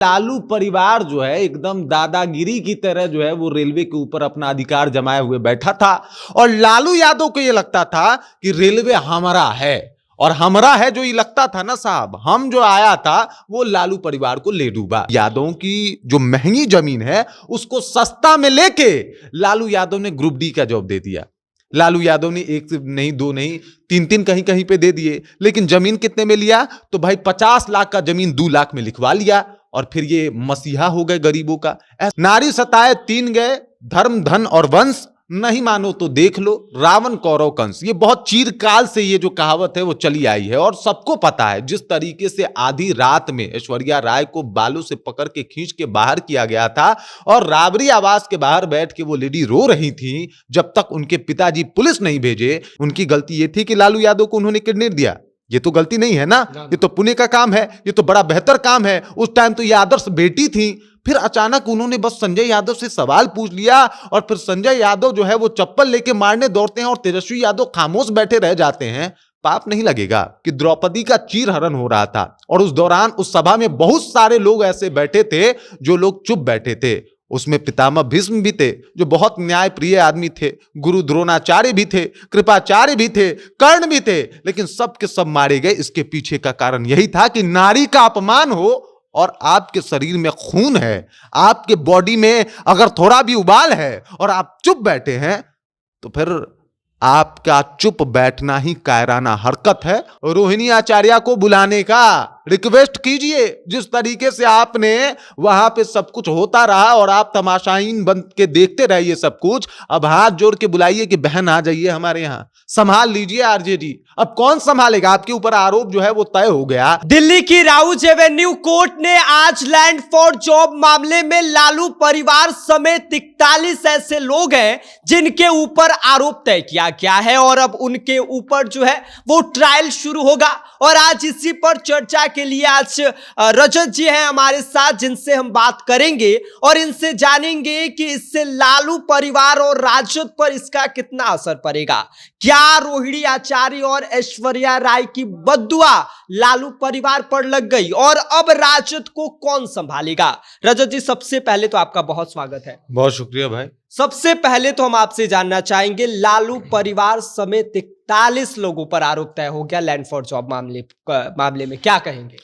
लालू परिवार जो है एकदम दादागिरी की तरह जो है वो रेलवे के ऊपर अपना अधिकार जमाए हुए बैठा था और लालू यादव को ये लगता था कि रेलवे हमारा है और हमारा है जो ये लगता था ना साहब, हम जो आया था वो लालू परिवार को ले डूबा। यादव की जो महंगी जमीन है उसको सस्ता में लेके लालू यादव ने ग्रुप डी का जॉब दे दिया। लालू यादव ने एक नहीं, दो नहीं, तीन तीन कहीं कहीं पे दे दिए, लेकिन जमीन कितने में लिया? तो भाई 50 लाख का जमीन 2 लाख में लिखवा लिया और फिर ये मसीहा हो गए गरीबों का। नारी सताए 3 गए, धर्म धन और वंश, नहीं मानो तो देख लो रावण कौरव कंस। ये बहुत चिरकाल से ये जो कहावत है वो चली आई है और सबको पता है जिस तरीके से आधी रात में ऐश्वर्या राय को बालों से पकड़ के खींच के बाहर किया गया था और राबरी आवास के बाहर बैठ के वो लेडी रो रही थी जब तक उनके पिताजी पुलिस नहीं भेजे। उनकी गलती ये थी कि लालू यादव को उन्होंने किडनैप दिया। ये तो गलती नहीं है ना, ये तो पुण्य का काम है, ये तो बड़ा बेहतर काम है। उस टाइम तो ये आदर्श बेटी थी। फिर अचानक उन्होंने बस संजय यादव से सवाल पूछ लिया और फिर संजय यादव जो है वो चप्पल लेके मारने दौड़ते हैं और तेजस्वी यादव खामोश बैठे रह जाते हैं। पाप नहीं लगेगा कि द्रौपदी का चीरहरण हो रहा था और उस दौरान उस सभा में बहुत सारे लोग ऐसे बैठे थे जो लोग चुप बैठे थे। उसमें पितामह भीष्म भी थे जो बहुत न्यायप्रिय आदमी थे, गुरु द्रोणाचार्य भी थे, कृपाचार्य भी थे, कर्ण भी थे, लेकिन सब के सब मारे गए। इसके पीछे का कारण यही था कि नारी का अपमान हो और आपके शरीर में खून है, आपके बॉडी में अगर थोड़ा भी उबाल है और आप चुप बैठे हैं तो फिर आपका चुप बैठना ही कायराना हरकत है। रोहिणी आचार्य को बुलाने का रिक्वेस्ट कीजिए। जिस तरीके से आपने वहां पे सब कुछ होता रहा और आप तमाशाईन बन के देखते रहे ये सब कुछ, अब हाथ जोड़ के बुलाइए कि बहन आ जाइए हमारे यहां, संभाल लीजिए आरजेडी। अब कौन संभालेगा? आपके ऊपर आरोप जो है वो तय हो गया। दिल्ली की राउज एवेन्यू कोर्ट ने आज लैंड फॉर जॉब मामले में लालू परिवार समेत 41 ऐसे लोग हैं जिनके ऊपर आरोप तय किया गया है और अब उनके ऊपर जो है वो ट्रायल शुरू होगा। और आज इसी पर चर्चा के लिए आज रजत जी हैं हमारे साथ, जिनसे हम बात करेंगे और इनसे जानेंगे कि इससे लालू परिवार और राजद पर इसका कितना असर पड़ेगा। क्या रोहिणी आचार्य और ऐश्वर्या राय की बद्दुआ लालू परिवार पर लग गई और अब राजद को कौन संभालेगा? रजत जी, सबसे पहले तो आपका बहुत स्वागत है। बहुत शुक्रिया भाई। सबसे पहले तो हम आपसे जानना चाहेंगे, लालू परिवार समेत 41 लोगों पर आरोप तय हो गया लैंड फॉर जॉब मामले में, क्या कहेंगे?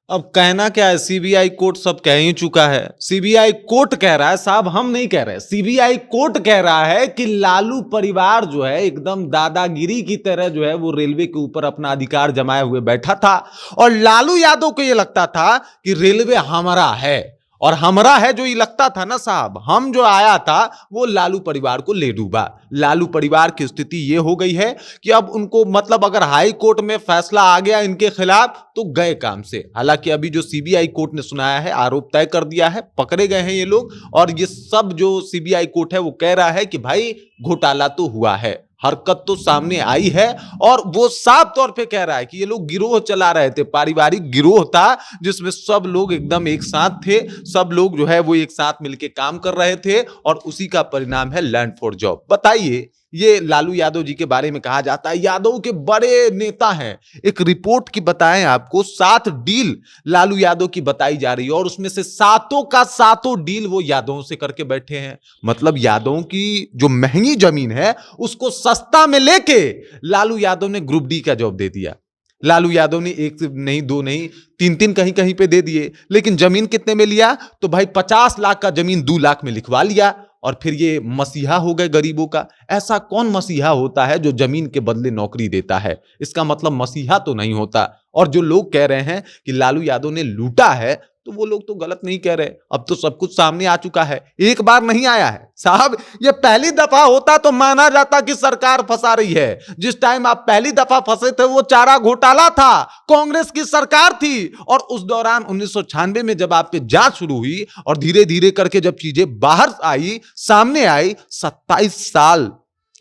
अब कहना क्या है, सीबीआई कोर्ट सब कह ही चुका है। सीबीआई कोर्ट कह रहा है साहब, हम नहीं कह रहे। सीबीआई कोर्ट कह रहा है कि लालू परिवार जो है एकदम दादागिरी की तरह जो है वो रेलवे के ऊपर अपना अधिकार जमाए हुए बैठा था और लालू यादव को ये लगता था कि रेलवे हमारा है और हमारा है जो ये लगता था ना साहब, हम जो आया था वो लालू परिवार को ले डूबा। लालू परिवार की स्थिति ये हो गई है कि अब उनको मतलब अगर हाई कोर्ट में फैसला आ गया इनके खिलाफ तो गए काम से। हालांकि अभी जो सीबीआई कोर्ट ने सुनाया है, आरोप तय कर दिया है, पकड़े गए हैं ये लोग और ये सब जो सीबीआई कोर्ट है वो कह रहा है कि भाई घोटाला तो हुआ है, हरकत तो सामने आई है और वो साफ तौर पे कह रहा है कि ये लोग गिरोह चला रहे थे, पारिवारिक गिरोह था जिसमें सब लोग एकदम एक साथ थे, सब लोग जो है वो एक साथ मिलके काम कर रहे थे और उसी का परिणाम है लैंड फॉर जॉब। बताइए, ये लालू यादव जी के बारे में कहा जाता है यादव के बड़े नेता हैं। एक रिपोर्ट की बताएं आपको, 7 डील लालू यादव की बताई जा रही है और उसमें से 7 का 7 डील वो यादवों से करके बैठे हैं। मतलब यादवों की जो महंगी जमीन है उसको सस्ता में लेके लालू यादव ने ग्रुप डी का जॉब दे दिया। लालू यादव ने एक नहीं, दो नहीं, तीन तीन कहीं कहीं पे दे दिए, लेकिन जमीन कितने में लिया? तो भाई 50 लाख का जमीन 2 लाख में लिखवा लिया और फिर ये मसीहा हो गए गरीबों का। ऐसा कौन मसीहा होता है जो जमीन के बदले नौकरी देता है? इसका मतलब मसीहा तो नहीं होता। और जो लोग कह रहे हैं कि लालू यादव ने लूटा है तो वो लोग तो गलत नहीं कह रहे। अब तो सब कुछ सामने आ चुका है, एक बार नहीं आया है साहब। ये पहली दफा होता तो माना जाता कि सरकार फंसा रही है। जिस टाइम आप पहली दफा फंसे थे वो चारा घोटाला था, कांग्रेस की सरकार थी और उस दौरान 1996 में जब आप पे जांच शुरू हुई और धीरे धीरे करके जब चीजें बाहर आई, सामने आई, 27 साल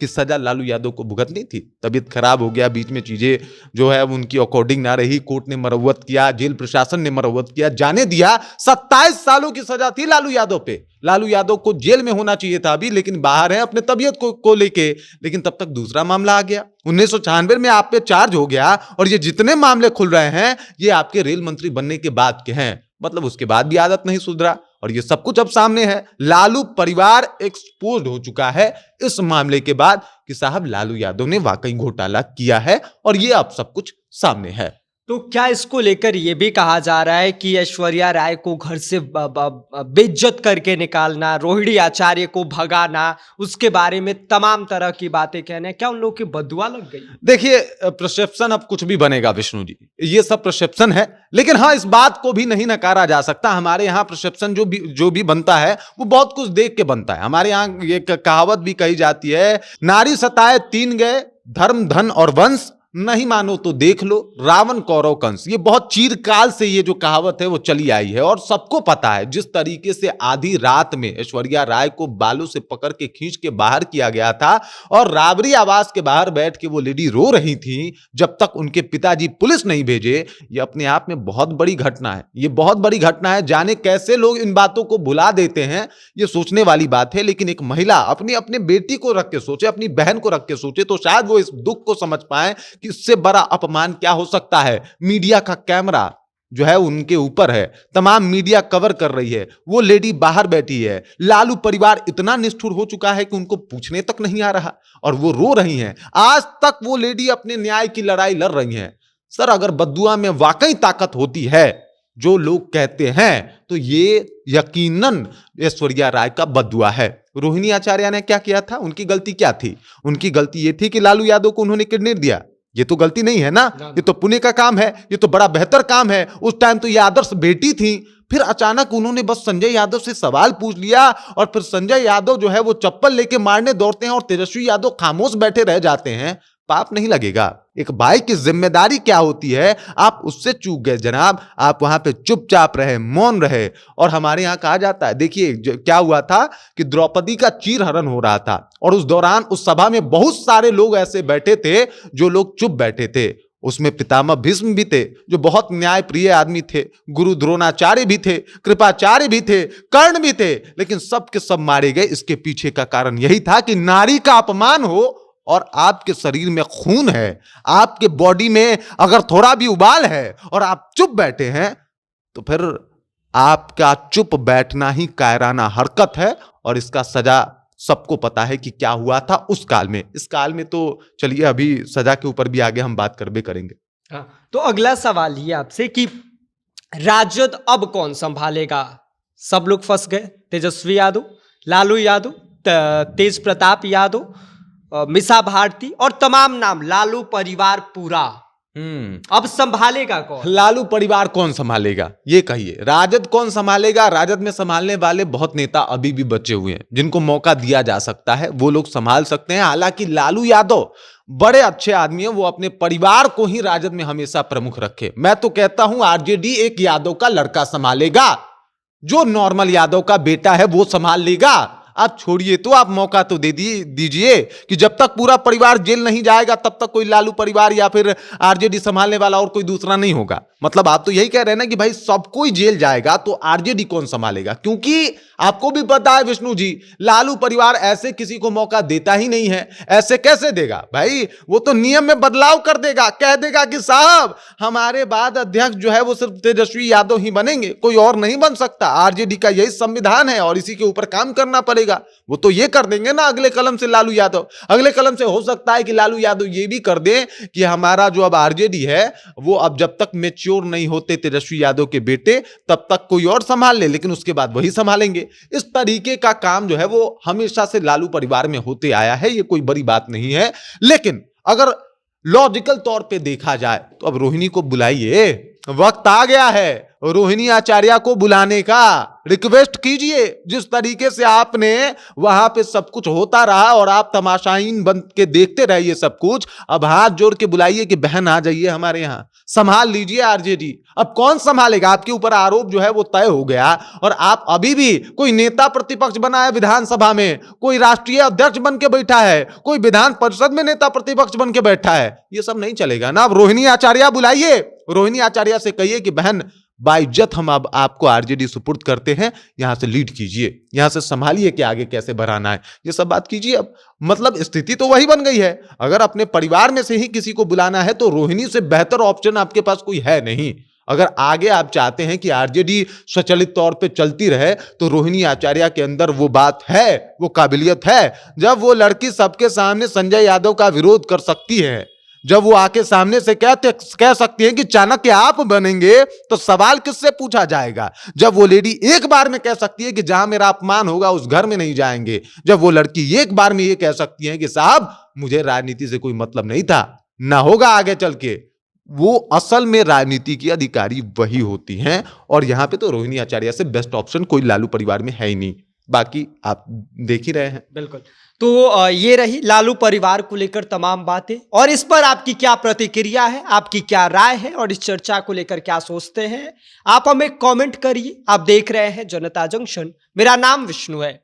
की सजा लालू यादव को भुगतनी थी। तबीयत खराब हो गया, बीच में चीजें जो है उनकी अकॉर्डिंग ना रही, कोर्ट ने मरम्मत किया, जेल प्रशासन ने मरम्मत किया, जाने दिया। 27 सालों की सजा थी लालू यादव पे। लालू यादव को जेल में होना चाहिए था अभी, लेकिन बाहर है अपने तबीयत को लेके। लेकिन तब तक दूसरा मामला आ गया, 1996 में आप पे चार्ज हो गया और ये जितने मामले खुल रहे हैं ये आपके रेल मंत्री बनने के बाद के हैं। मतलब उसके बाद भी आदत नहीं सुधरा और ये सब कुछ अब सामने है। लालू परिवार एक्सपोज्ड हो चुका है इस मामले के बाद कि साहब लालू यादव ने वाकई घोटाला किया है और ये अब सब कुछ सामने है। तो क्या इसको लेकर यह भी कहा जा रहा है कि ऐश्वर्या राय को घर से बेइज्जत करके निकालना, रोहिणी आचार्य को भगाना, उसके बारे में तमाम तरह की बातें कहना, क्या उन लोगों की बददुआ लग गई? देखिए, परसेप्शन अब कुछ भी बनेगा विष्णु जी, ये सब परसेप्शन है, लेकिन हाँ इस बात को भी नहीं नकारा जा सकता। हमारे यहाँ परसेप्शन जो भी बनता है वो बहुत कुछ देख के बनता है। हमारे यहाँ ये कहावत भी कही जाती है, नारी सताए तीन गए, धर्म धन और वंश, नहीं मानो तो देख लो रावण कौरव कंस। ये बहुत चिरकाल से ये जो कहावत है वो चली आई है और सबको पता है जिस तरीके से आधी रात में ऐश्वर्या राय को बालू से पकड़ के खींच के बाहर किया गया था और राबरी आवास के बाहर बैठ के वो लेडी रो रही थी जब तक उनके पिताजी पुलिस नहीं भेजे। ये अपने आप में बहुत बड़ी घटना है, ये बहुत बड़ी घटना है। जाने कैसे लोग इन बातों को भुला देते हैं, ये सोचने वाली बात है। लेकिन एक महिला अपने बेटी को रख के सोचे, अपनी बहन को रख के सोचे तो शायद वो इस दुख को समझ पाए कि इससे बड़ा अपमान क्या हो सकता है। मीडिया का कैमरा जो है उनके ऊपर है, तमाम मीडिया कवर कर रही है, वो लेडी बाहर बैठी है। लालू परिवार इतना निष्ठुर हो चुका है कि उनको पूछने तक नहीं आ रहा और वो रो रही हैं। आज तक वो लेडी अपने न्याय की लड़ाई लड़ रही हैं। सर, अगर बद्दुआ में वाकई ताकत होती है जो लोग कहते हैं तो ये यकीनन ऐश्वर्या राय का बद्दुआ है। रोहिणी आचार्य ने क्या किया था? उनकी गलती क्या थी? उनकी गलती ये थी कि लालू यादव को उन्होंने किडनैप दिया। ये तो गलती नहीं है ना, ये तो पुण्य का काम है, ये तो बड़ा बेहतर काम है। उस टाइम तो ये आदर्श बेटी थी, फिर अचानक उन्होंने बस संजय यादव से सवाल पूछ लिया और फिर संजय यादव जो है वो चप्पल लेके मारने दौड़ते हैं और तेजस्वी यादव खामोश बैठे रह जाते हैं। पाप नहीं लगेगा? एक भाई की जिम्मेदारी क्या होती है, आप उससे चूक गए जनाब। आप वहां पे चुपचाप रहे, मौन रहे। और हमारे यहां कहा जाता है, देखिए क्या हुआ था कि द्रौपदी का चीरहरण हो रहा था और उस दौरान उस सभा में बहुत सारे लोग ऐसे बैठे थे जो लोग चुप बैठे थे। उसमें पितामह भीष्म भी थे जो बहुत न्यायप्रिय आदमी थे, गुरु द्रोणाचार्य भी थे, कृपाचार्य भी थे, कर्ण भी थे, लेकिन सब के सब मारे गए। इसके पीछे का कारण यही था कि नारी का अपमान हो और आपके शरीर में खून है, आपके बॉडी में अगर थोड़ा भी उबाल है और आप चुप बैठे हैं तो फिर आपका चुप बैठना ही कायराना हरकत है और इसका सजा सबको पता है कि क्या हुआ था उस काल में। इस काल में तो चलिए अभी सजा के ऊपर भी आगे हम बात करबे करेंगे। तो अगला सवाल ये आपसे कि राजद अब कौन संभालेगा? सब लोग फंस गए, तेजस्वी यादव, लालू यादव, तेज प्रताप यादव, मिसा भारती और तमाम नाम, लालू परिवार पूरा। अब संभालेगा कौन? लालू परिवार कौन संभालेगा ये कहिए। राजद कौन संभालेगा? राजद में संभालने वाले बहुत नेता अभी भी बचे हुए हैं जिनको मौका दिया जा सकता है, वो लोग संभाल सकते हैं। हालांकि लालू यादव बड़े अच्छे आदमी हैं, वो अपने परिवार को ही राजद में हमेशा प्रमुख रखे। मैं तो कहता हूं आरजेडी एक यादव का लड़का संभालेगा, जो नॉर्मल यादव का बेटा है वो संभाल लेगा। आप छोड़िए तो आप मौका तो दे दीजिए कि जब तक पूरा परिवार जेल नहीं जाएगा तब तक कोई लालू परिवार या फिर आरजेडी संभालने वाला और कोई दूसरा नहीं होगा। मतलब आप तो यही कह रहे हैं ना कि भाई सब कोई जेल जाएगा तो आरजेडी कौन संभालेगा? क्योंकि आपको भी पता है विष्णु जी, लालू परिवार ऐसे किसी को मौका देता ही नहीं है। ऐसे कैसे देगा भाई? वो तो नियम में बदलाव कर देगा, कह देगा कि साहब हमारे बाद अध्यक्ष जो है वो सिर्फ तेजस्वी यादव ही बनेंगे, कोई और नहीं बन सकता। आरजेडी का यही संविधान है और इसी के ऊपर काम करना पड़ेगा। वो तो ये कर देंगे ना अगले कलम से लालू यादव। अगले कलम से हो सकता है कि लालू यादव ये भी कर दे कि हमारा जो अब आरजेडी है वो अब जब तक मैच्योर नहीं होते तेजस्वी यादव के बेटे तब तक कोई और संभाल ले, लेकिन उसके बाद वही संभालेंगे। इस तरीके का काम जो है वो हमेशा से लालू परिवार में होते आया है, ये कोई बड़ी बात नहीं है। लेकिन अगर लॉजिकल तौर पे देखा जाए तो अब रोहिणी को बुलाइए, वक्त आ गया है रोहिणी आचार्य को बुलाने का। रिक्वेस्ट कीजिए, जिस तरीके से आपने वहां पे सब कुछ होता रहा और आप तमाशाईन बन के देखते रहे ये सब कुछ, अब हाथ जोड़ के बुलाइए कि बहन आ जाइए हमारे यहां, संभाल लीजिए आरजेडी। अब कौन संभालेगा? आपके ऊपर आरोप जो है वो तय हो गया और आप अभी भी कोई नेता प्रतिपक्ष बना है विधानसभा में, कोई राष्ट्रीय अध्यक्ष बन के बैठा है, कोई विधान परिषद में नेता प्रतिपक्ष बन के बैठा है। ये सब नहीं चलेगा ना। अब रोहिणी आचार्य बुलाइए, रोहिणी आचार्य से कहिए कि बहन बाइज्जत हम अब आपको आरजेडी सुपुर्द करते हैं, यहां से लीड कीजिए, यहां से संभालिए कि आगे कैसे बढ़ाना है, ये सब बात कीजिए। अब मतलब स्थिति तो वही बन गई है। अगर अपने परिवार में से ही किसी को बुलाना है तो रोहिणी से बेहतर ऑप्शन आपके पास कोई है नहीं। अगर आगे आप चाहते हैं कि आरजेडी स्वचालित तौर पे चलती रहे तो रोहिणी आचार्य के अंदर वो बात है, वो काबिलियत है। जब वो लड़की सबके सामने संजय यादव का विरोध कर सकती है, जब वो आके सामने से कह सकती है कि चाणक्य आप बनेंगे, तो सवाल किससे पूछा जाएगा? जब वो लेडी एक बार में कह सकती है कि जहां मेरा अपमान होगा उस घर में नहीं जाएंगे, जब वो लड़की एक बार में ये कह सकती है कि साहब मुझे राजनीति से कोई मतलब नहीं था, ना होगा आगे चल के, वो असल में राजनीति की अधिकारी वही होती हैं। और यहां पे तो रोहिणी आचार्य से बेस्ट ऑप्शन कोई लालू परिवार में है ही नहीं। बाकी आप देख ही रहे हैं। बिल्कुल। तो ये रही लालू परिवार को लेकर तमाम बातें, और इस पर आपकी क्या प्रतिक्रिया है, आपकी क्या राय है, और इस चर्चा को लेकर क्या सोचते हैं, आप हमें कमेंट करिए। आप देख रहे हैं जनता जंक्शन, मेरा नाम विष्णु है।